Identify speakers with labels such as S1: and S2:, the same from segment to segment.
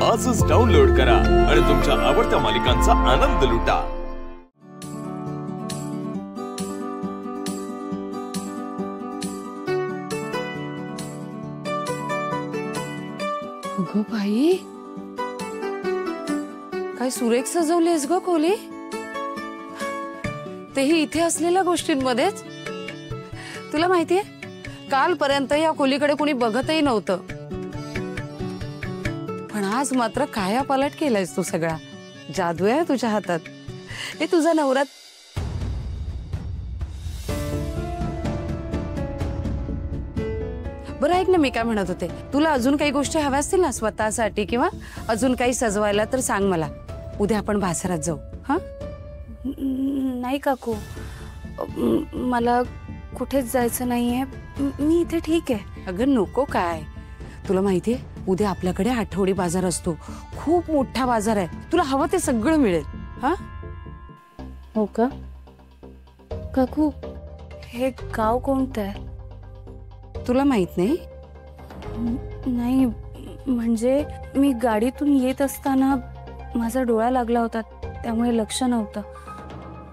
S1: आजच डाउनलोड करा आणि तुमच्या आवडत्या मालिकांचा आनंद लुटा।
S2: गो बाई, काय सुरेख सजवलीस ग खोली, तेही इथे असलेल्या गोष्टींमध्येच। तुला माहितीये, कालपर्यंत या खोलीकडे कोणी बघतही नव्हतं, पण आज मात्र कायापालट केलायस तू सगळा। जादू आहे तुझ्या हातात। हे तुझा नवरा बरं ऐक ना, मी काय म्हणत होते, तुला अजून काही गोष्टी हव्या असतील ना स्वतःसाठी किंवा अजून काही सजवायला तर सांग मला। उद्या आपण बाजारात जाऊ। हा
S3: नाही काकू, मला कुठेच जायचं नाहीये, मी इथे ठीक आहे।
S2: अगं नको काय, तुला माहितीये उद्या आपल्याकडे आठवडी बाजार असतो, खूप मोठा बाजार आहे, तुला हवं ते सगळं मिळेल। हा
S3: हो का काकू, हे गाव कोणतं आहे?
S2: तुला माहित नाही?
S3: नाही, म्हणजे मी गाडीतून येत असताना माझा डोळा लागला होता, त्यामुळे लक्ष नव्हतं।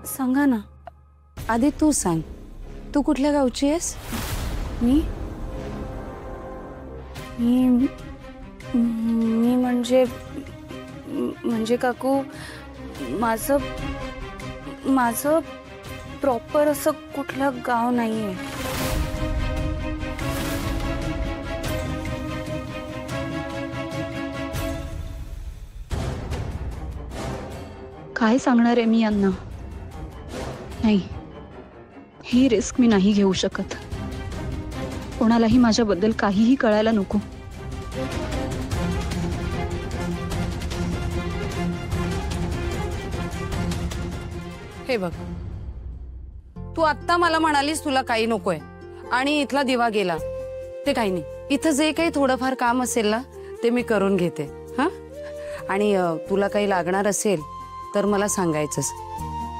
S3: सांगा ना।
S2: आधी तू सांग, तू कुठल्या गावची आहेस?
S3: मी मी मी म्हणजे काकू, माझं प्रॉपर असं कुठलं गाव नाहीये।
S4: काय सांगणार आहे मी यांना? नाही, ही रिस्क मी नाही घेऊ शकत। कोणालाही माझ्याबद्दल काहीही कळायला नको।
S2: हे बघ, तू आत्ता मला म्हणालीस तुला काही नकोय आणि इथला दिवा गेला, ते काही नाही। इथं जे काही थोडंफार काम असेल ना ते मी करून घेते। हा, आणि तुला काही लागणार असेल तर मला सांगायचंस,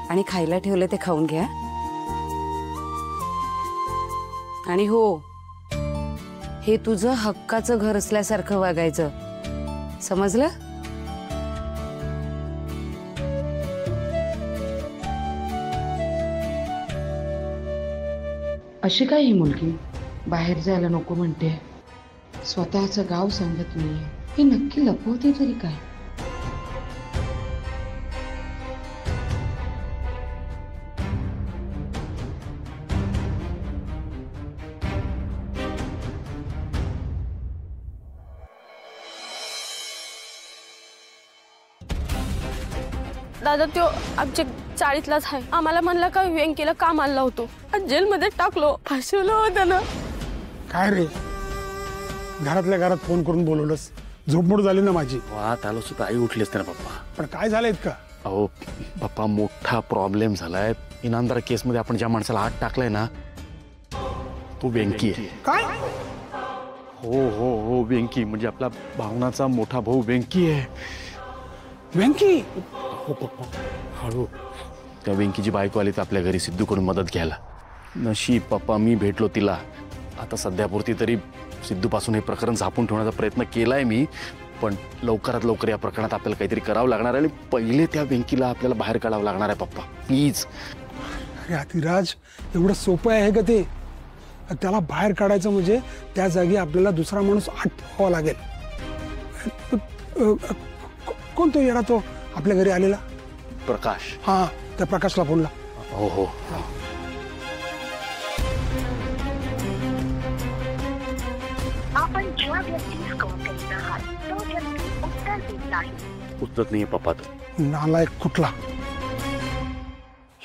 S2: आणि खायला ठेवले ते खाऊन घ्या। आणि हो, हे तुझं हक्काचं घर असल्यासारखं वागायचं, समजलं? अशी काय ही मुलगी बाहेर जायला नको म्हणते, स्वतःचं गाव सांगत नाहीये, हे नक्की लपवते तरी काय?
S5: दादा तो आमच्या चाळीतलाच आहे, आम्हाला म्हणला का व्यंकीला कामाला लावतो आणि जेलमध्ये टाकलो, फासवलं होतं ना।
S6: काय रे, घरातल्या घरात फोन करून बोलवलंस? झोपमोड झाली ना माझी।
S7: वात आलो सुद्धा आई उठलीच ना पप्पा।
S6: पण काय झालंय का?
S7: अहो पप्पा, मोठा प्रॉब्लेम झालाय। इनामदार केस मध्ये आपण ज्या माणसाला हात टाकलाय ना, तो व्यंकी आहे।
S6: काय?
S7: हो हो हो, व्यंकी म्हणजे आपला भावनाचा मोठा भाऊ व्यंकी आहे।
S6: व्यंकी?
S7: हो पप्पा, हळू। त्या व्यंकीची बायको आली तर आपल्या घरी सिद्धूकडून मदत घ्यायला। नशीब पप्पा, मी भेटलो तिला। आता सध्यापुरती तरी सिद्धूपासून हे प्रकरण झापून ठेवण्याचा प्रयत्न केलाय मी, पण लवकरात लवकर या प्रकरणात आपल्याला काहीतरी करावं लागणार आहे, आणि पहिले त्या व्यंकीला आपल्याला बाहेर काढावं लागणार आहे पप्पा, प्लीज।
S6: अरे अतिराज, एवढं सोपं आहे का ते? त्याला बाहेर काढायचं म्हणजे त्या जागी आपल्याला दुसरा माणूस आत ठेवावा लागेल। कोण तो येणार तो आपल्या घरी आलेला?
S7: प्रकाश।
S6: हा, त्या प्रकाशला फोन ला।
S7: हो हो।
S8: आपण ज्या व्यक्तीस कॉल करीत आहात तो व्यक्ती उत्तर देत नाही।
S7: उचलत नाहीये पप्पा तो।
S6: नालायक कुठला!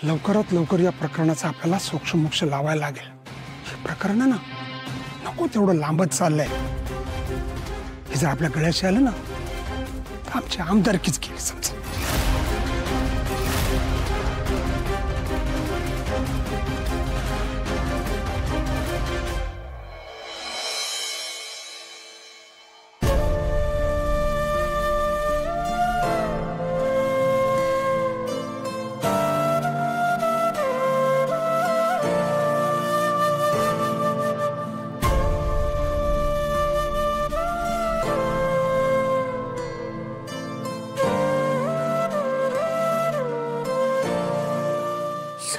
S6: लवकरात लवकर या प्रकरणाचा आपल्याला सोक्षमोक्ष लावायला लागेल। हे प्रकरण ना नको तेवढं लांबत चाललंय। हे जर आपल्या गळ्याशी आलं ना तर आमची आमदारकीच केली समजा।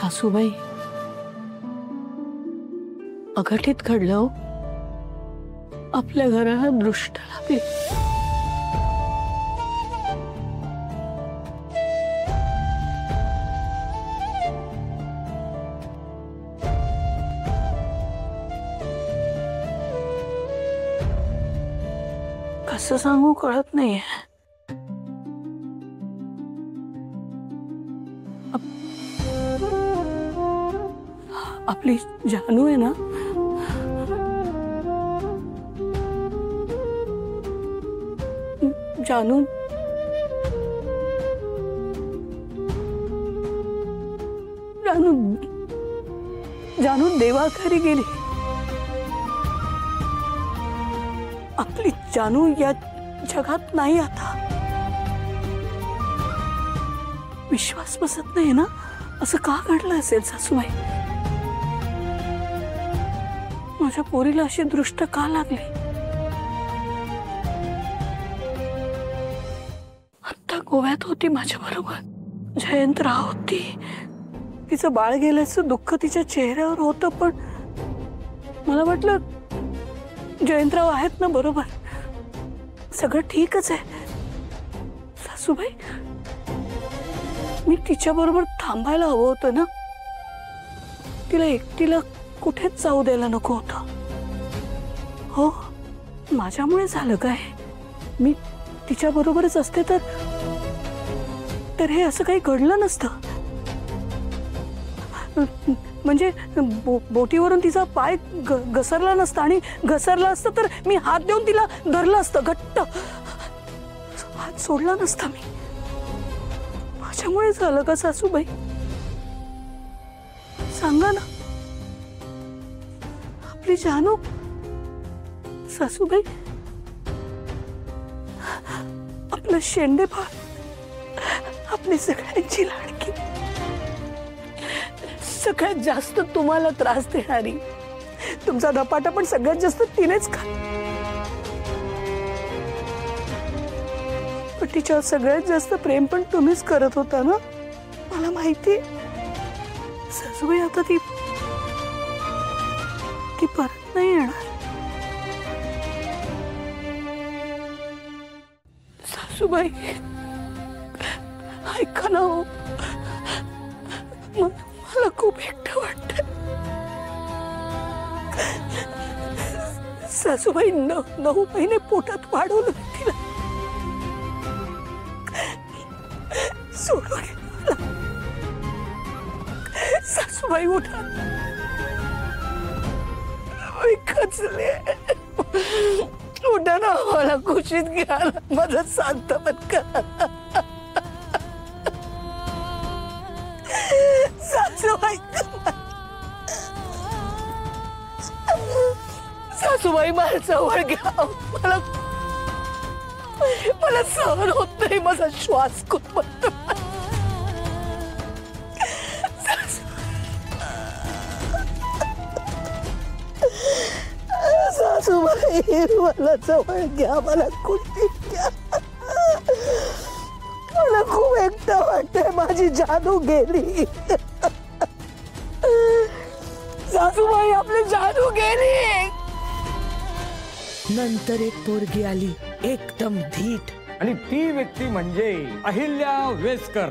S9: सासूबाई, अघटित घडलं हो. आपल्या घराला दृष्ट लागली. कसं सांगू कळत नाहीये. आपली जानू आहे ना, जानू जानू जानू देवाघरी गेली. आपली जानू या जगात नाही आता. विश्वास बसत नाही ना. असं का घडलं असेल सासूबाई? माझ्या पोरीला अशी दृष्ट का लागली? आता गोव्यात होती माझ्या बरोबर, जयंतराव होती. तिचं बाळ गेल्याचं दुःख तिच्या चेहऱ्यावर होतं, पण मला वाटलं जयंतराव आहेत ना बरोबर, सगळं ठीकच आहे. सासूबाई, मी तिच्या बरोबर थांबायला हवं होतं ना. तिला एकटीला कुठेच जाऊ द्यायला नको होतं. हो, माझ्यामुळे झालं काय? मी तिच्या बरोबरच असते तर हे असं काही घडलं नसतं. म्हणजे बोटीवरून तिचा पाय घसरला नसता, आणि घसरला असतं तर मी हात देऊन तिला धरलं असतं घट्ट. हात सोडला नसता मी. माझ्यामुळे झालं का सासूबाई? सांगा ना. आपली जानू, सासूबाई, आपलं शेंडेफळ, आपली सगळ्यांची लाडकी, सगळ्यात जास्त तुम्हाला त्रास देणारी, तुमचा धपाटा पण सगळ्यात जास्त तिनेच खा. पण तिच्यावर सगळ्यात जास्त प्रेम पण तुम्हीच करत होता ना, मला माहिती. सासूबाई, आता ती परत नाही येणार. सासूबाई, ऐका ना हो. मला खूप एकटं वाटत. सासूबाई, 9 महिने पोटात वाढवलं तिला. सोडून सासूबाई, उठा. खचले. उठा ना, मला खुशीत घ्या. माझं शांत करा. सासूबाई, सासूबाई, मला जवळ घ्या. मला सहन होत नाही. माझा श्वास गुदमरतो. सासूबाई, मला जवळ घ्या. मला खुशीत घ्या. मला खूप एकटं वाटतंय. माझी जानू गेली. सासूबाई, आपली जानू गेली.
S10: नंतर एक पोरगी आली, एकदम धीट,
S11: आणि ती व्यक्ती म्हणजे अहिल्या वेसकर.